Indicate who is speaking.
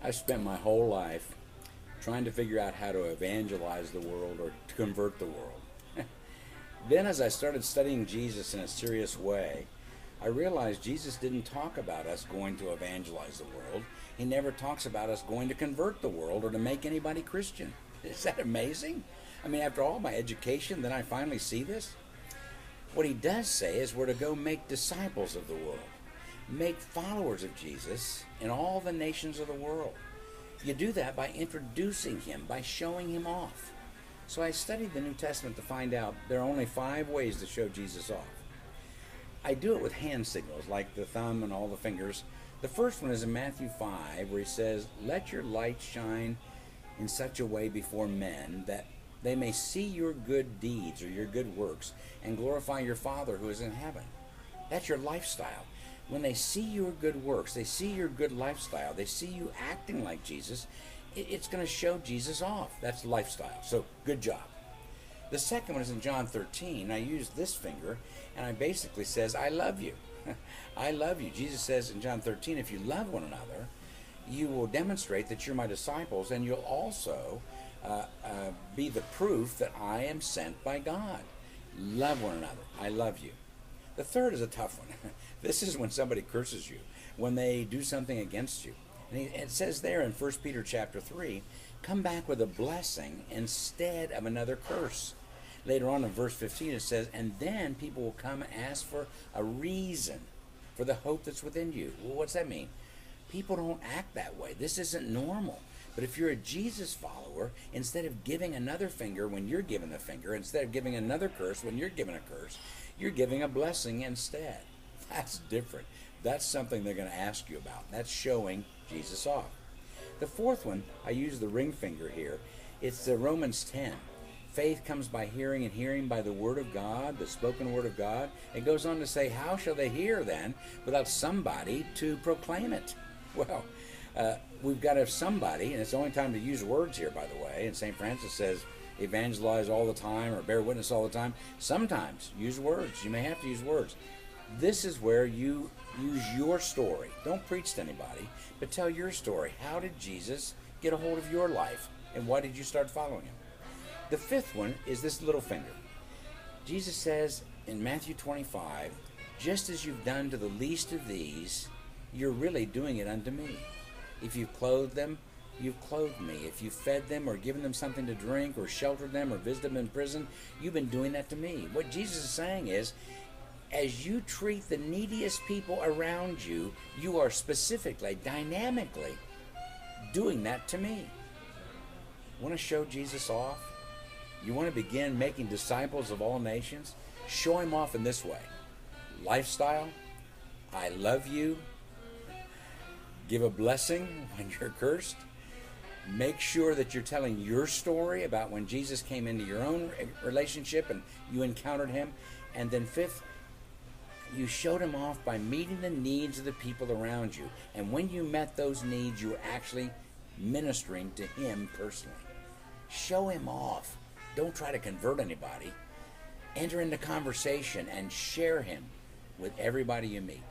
Speaker 1: I've spent my whole life trying to figure out how to evangelize the world or to convert the world. Then as I started studying Jesus in a serious way, I realized Jesus didn't talk about us going to evangelize the world. He never talks about us going to convert the world or to make anybody Christian. Is that amazing? I mean, after all my education, then I finally see this. What he does say is we're to go make disciples of the world, make followers of Jesus in all the nations of the world. You do that by introducing him, by showing him off. So I studied the New Testament to find out there are only 5 ways to show Jesus off. I do it with hand signals, like the thumb and all the fingers. The first one is in Matthew 5, where he says, "Let your light shine in such a way before men that they may see your good deeds or your good works and glorify your Father who is in heaven." That's your lifestyle. When they see your good works, they see your good lifestyle, they see you acting like Jesus, it's going to show Jesus off. That's lifestyle. So, good job. The second one is in John 13. I use this finger, and I basically says, "I love you." I love you. Jesus says in John 13, if you love one another, you will demonstrate that you're my disciples, and you'll also be the proof that I am sent by God. Love one another. I love you. The third is a tough one. This is when somebody curses you, when they do something against you. And it says there in 1 Peter chapter 3, come back with a blessing instead of another curse. Later on in verse 15 it says, and then people will come and ask for a reason for the hope that's within you. Well, what's that mean? People don't act that way. This isn't normal. But if you're a Jesus follower, instead of giving another finger when you're given the finger, instead of giving another curse when you're given a curse, you're giving a blessing instead. That's different. That's something they're going to ask you about. That's showing Jesus off. The fourth one, I use the ring finger here. It's the Romans 10. Faith comes by hearing, and hearing by the word of God, the spoken word of God. It goes on to say, how shall they hear then without somebody to proclaim it? Well, we've got to have somebody, and it's the only time to use words here, by the way. And St. Francis says, evangelize all the time or bear witness all the time. Sometimes use words. You may have to use words. This is where you use your story. Don't preach to anybody, but tell your story. How did Jesus get a hold of your life, and why did you start following him? The fifth one is this little finger. Jesus says in Matthew 25, just as you've done to the least of these, you're really doing it unto me. If you've clothed them, you've clothed me. If you've fed them or given them something to drink or sheltered them or visited them in prison, you've been doing that to me. What Jesus is saying is, as you treat the neediest people around you, you are specifically, dynamically doing that to me. Want to show Jesus off? You want to begin making disciples of all nations? Show him off in this way. Lifestyle, I love you. Give a blessing when you're cursed. Make sure that you're telling your story about when Jesus came into your own relationship and you encountered him. And then fifth, you showed him off by meeting the needs of the people around you. And when you met those needs, you were actually ministering to him personally. Show him off. Don't try to convert anybody. Enter into conversation and share him with everybody you meet.